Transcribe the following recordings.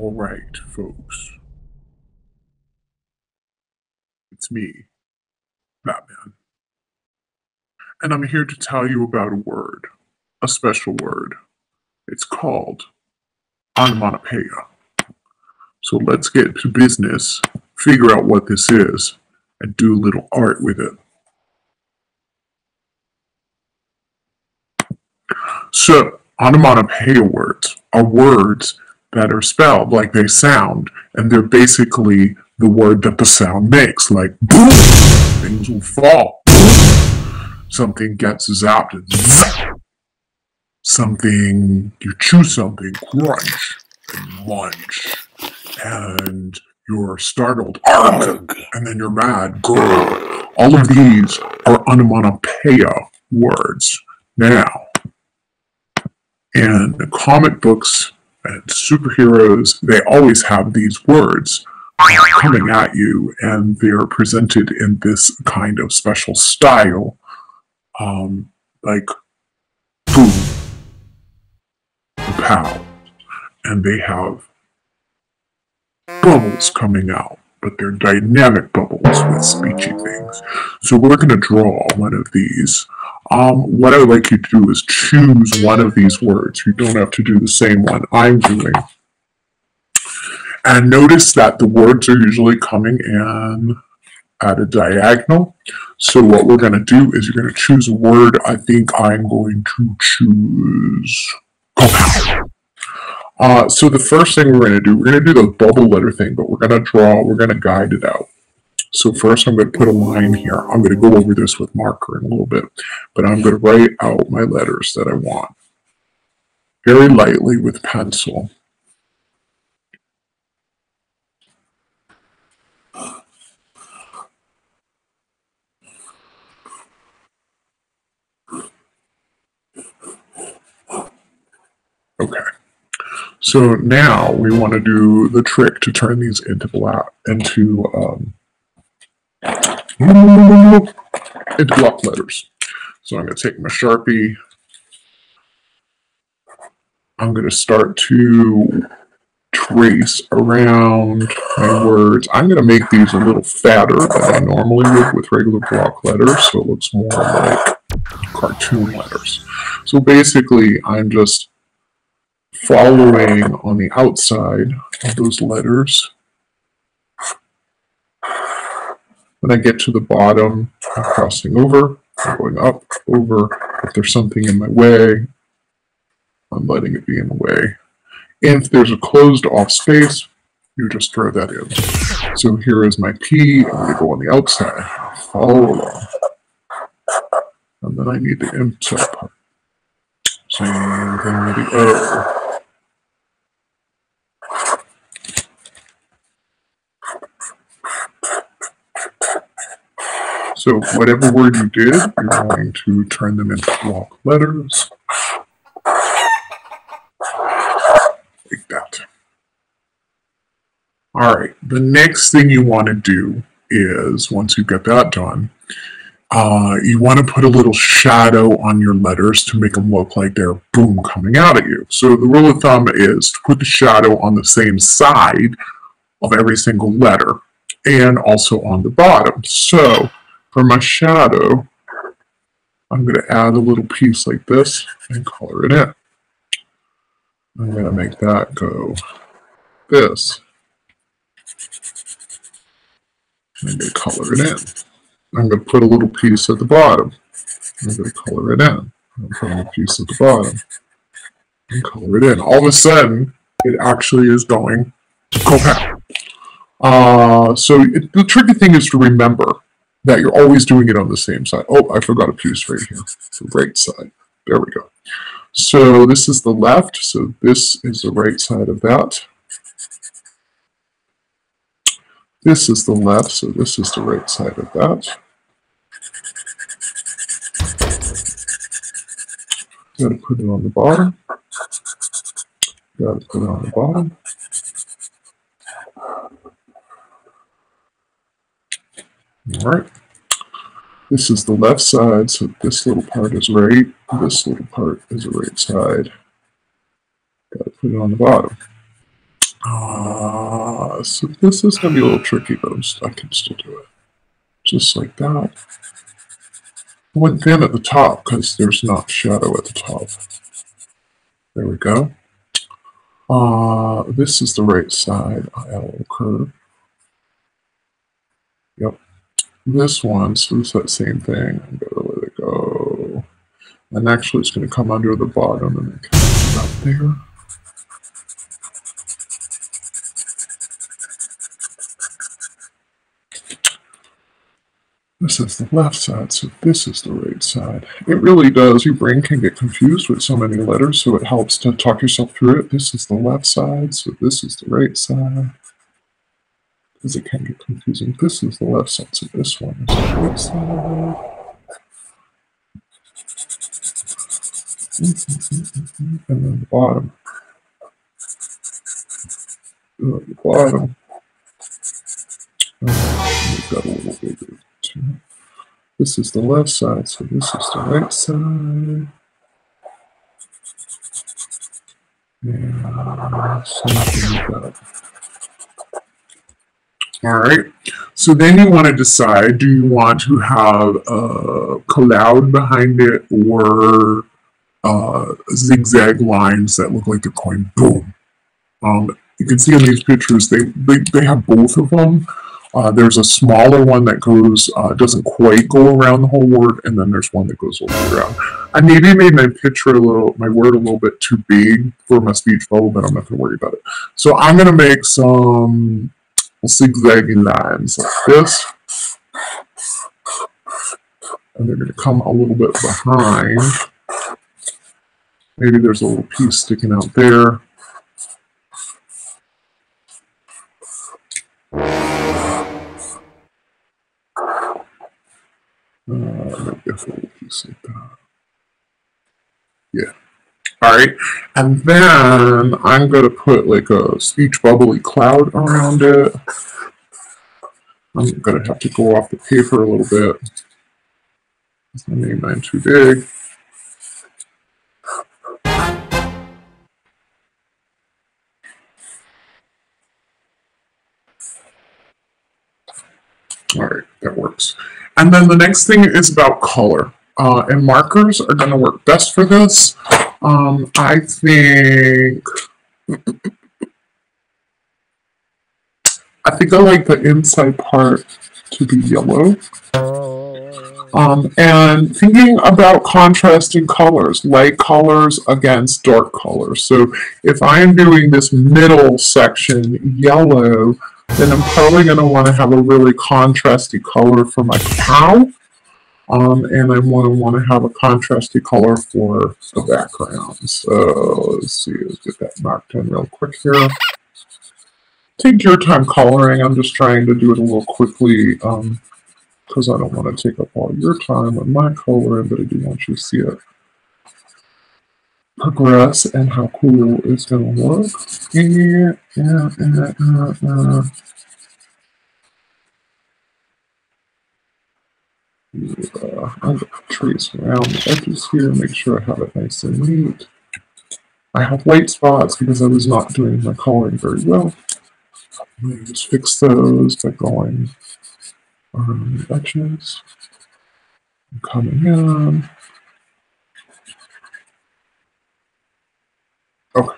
All right, folks, it's me, Batman, and I'm here to tell you about a word, a special word. It's called onomatopoeia. So let's get to business, figure out what this is, and do a little art with it. So, onomatopoeia words are words that are spelled like they sound, and they're basically the word that the sound makes, like boom, things will fall. Something gets zapped, something, you chew something, crunch, and munch, and you're startled, arg, and then you're mad, grr. All of these are onomatopoeia words. Now, in comic books and superheroes, they always have these words coming at you, and they're presented in this kind of special style, like boom, pow, and they have bubbles coming out, but they're dynamic bubbles with speechy things. So we're going to draw one of these. What I would like you to do is choose one of these words. You don't have to do the same one I'm doing. And notice that the words are usually coming in at a diagonal. So what we're going to do is you're going to choose a word. I think I'm going to choose KAPOW. So the first thing we're going to do the bubble letter thing, but we're going to guide it out. So first I'm going to put a line here. I'm going to go over this with marker in a little bit, but I'm going to write out my letters that I want very lightly with pencil. Okay. So now we want to do the trick to turn these into block letters. So I'm going to take my Sharpie. I'm going to start to trace around my words. I'm going to make these a little fatter than I normally would with regular block letters, so it looks more like cartoon letters. So basically, I'm just following on the outside of those letters. When I get to the bottom, I'm crossing over, I'm going up, over. If there's something in my way, I'm letting it be in the way. And if there's a closed off space, you just throw that in. So here is my P. I'm going to go on the outside, follow along. And then I need the inside part. Same thing with the O. So whatever word you did, you're going to turn them into block letters. Like that. All right, the next thing you want to do is, once you get that done, you want to put a little shadow on your letters to make them look like they're boom coming out at you. So the rule of thumb is to put the shadow on the same side of every single letter and also on the bottom. So for my shadow, I'm going to add a little piece like this and color it in. I'm going to make that go this. I'm going to color it in. I'm going to put a little piece at the bottom. I'm going to color it in. I'm going to put a piece at the bottom and color it in. All of a sudden, it actually is going to KAPOW. So the tricky thing is to remember that you're always doing it on the same side. Oh, I forgot a piece right here. The right side. There we go. So this is the left, so this is the right side of that. This is the left, so this is the right side of that. Got to put it on the bottom. Got to put it on the bottom. All right. This is the left side, so this little part is right. This little part is the right side. Got to put it on the bottom. So this is going to be a little tricky, but I can still do it. Just like that. I went thin at the top because there's not shadow at the top. There we go. This is the right side. I add a little curve. Yep. This one, so it's that same thing. I'm going to let it go. And actually it's going to come under the bottom and then come up there. This is the left side, so this is the right side. It really does. Your brain can get confused with so many letters, so it helps to talk yourself through it. This is the left side, so this is the right side. Because it can get confusing. This is the left side, so this one is the right side. And then the bottom. The bottom. We've got a little bigger too. This is the left side, so this is the right side. And something like that. Alright, so then you want to decide, do you want to have a cloud behind it or zigzag lines that look like they're going boom? You can see in these pictures, they have both of them. There's a smaller one that goes, doesn't quite go around the whole word, and then there's one that goes all the way around. I maybe made my word a little bit too big for my speech bubble, but I'm not going to worry about it. So I'm going to make some zigzagging lines like this. And they're going to come a little bit behind. Maybe there's a little piece sticking out there. Maybe a little piece like that. Yeah. Alright. And then I'm going to put like a speech bubbly cloud around it. I'm going to have to go off the paper a little bit. I made mine too big. Alright, that works. And then the next thing is about color. And markers are going to work best for this. I think I like the inside part to be yellow. And thinking about contrasting colors, light colors against dark colors. So if I'm doing this middle section yellow, then I'm probably going to want to have a really contrasty color for my KAPOW. And I want to have a contrasty color for the background. So let's see, let's get that marked in real quick here. Take your time coloring. I'm just trying to do it a little quickly because I don't want to take up all your time with my coloring, but I do want you to see it progress and how cool it's going to look. I'm going to trace around the edges here, make sure I have it nice and neat. I have white spots because I was not doing my coloring very well. I'm going to just fix those by going around the edges. I'm coming in. Okay.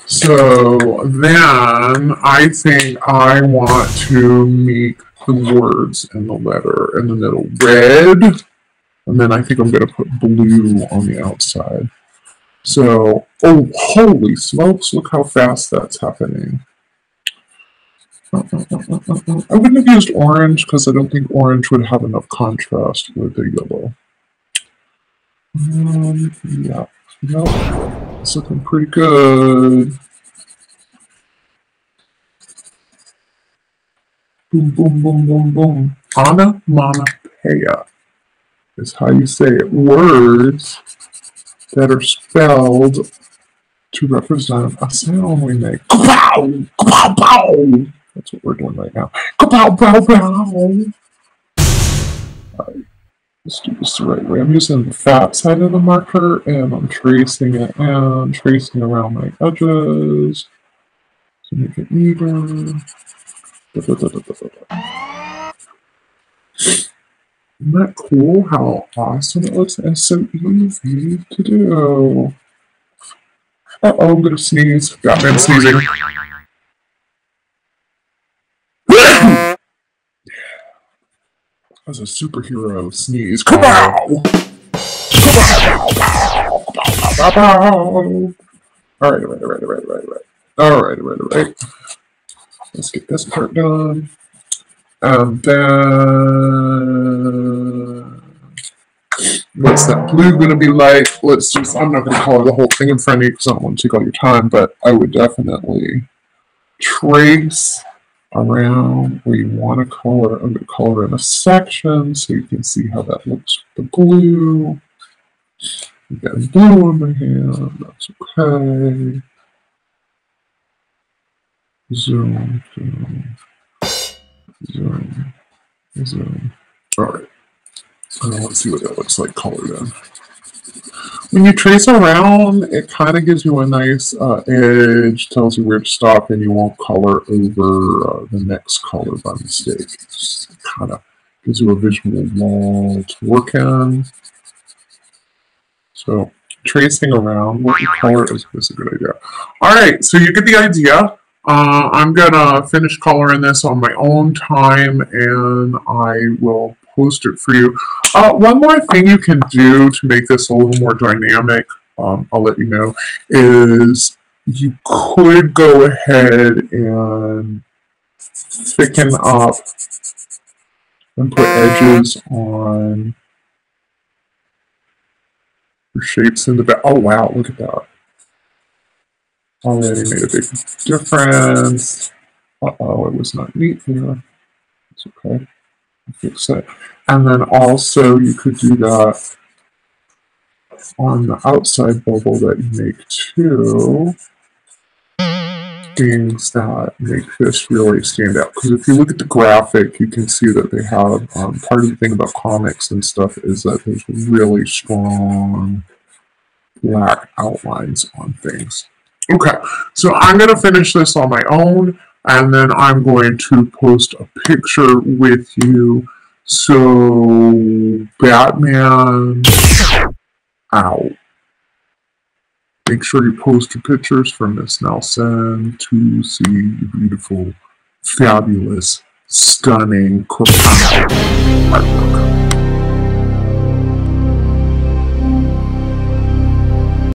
So then I think I want to make the words in the letter in the middle red, and then I think I'm going to put blue on the outside. So, oh, holy smokes, look how fast that's happening. I wouldn't have used orange because I don't think orange would have enough contrast with the yellow. Yeah, nope, it's looking pretty good. Boom, boom, boom, boom, boom. Onomatopoeia is how you say it. Words that are spelled to represent a sound we make. Kapow! Kapow! Pow! That's what we're doing right now. Kapow! Pow! Pow! Alright, let's do this the right way. I'm using the fat side of the marker and I'm tracing it and tracing around my edges. So make it even. Isn't that cool how awesome it looks? And so easy to do. Uh-oh, I'm gonna sneeze. Batman sneezing. That was a superhero sneeze. KAPOW! KAPOW! Alright. Let's get this part done. And then what's that blue going to be like? Let's just, I'm not going to color the whole thing in front of you because I don't want to take all your time, but I would definitely trace around where you want to color. I'm going to color in a section so you can see how that looks with the blue. You got blue on my hand, that's okay. Zoom. Alright. Let's see what that looks like colored in. When you trace around, it kind of gives you a nice edge, tells you where to stop, and you won't color over the next color by mistake. It kind of gives you a visual wall to work in. So tracing around what you color is a good idea. Alright, so you get the idea. I'm going to finish coloring this on my own time, and I will post it for you. One more thing you can do to make this a little more dynamic, I'll let you know, is you could go ahead and thicken up and put edges on your shapes in the back. Oh wow, look at that. Already made a big difference. Uh-oh, it was not neat here. It's okay. I'll fix it. And then also you could do that on the outside bubble that you make too. Things that make this really stand out. Because if you look at the graphic, you can see that they have, part of the thing about comics and stuff is that there's really strong black outlines on things. Okay, so I'm going to finish this on my own, and then I'm going to post a picture with you. So, Batman out. Make sure you post your pictures for Miss Nelson to see your beautiful, fabulous, stunning, profound artwork.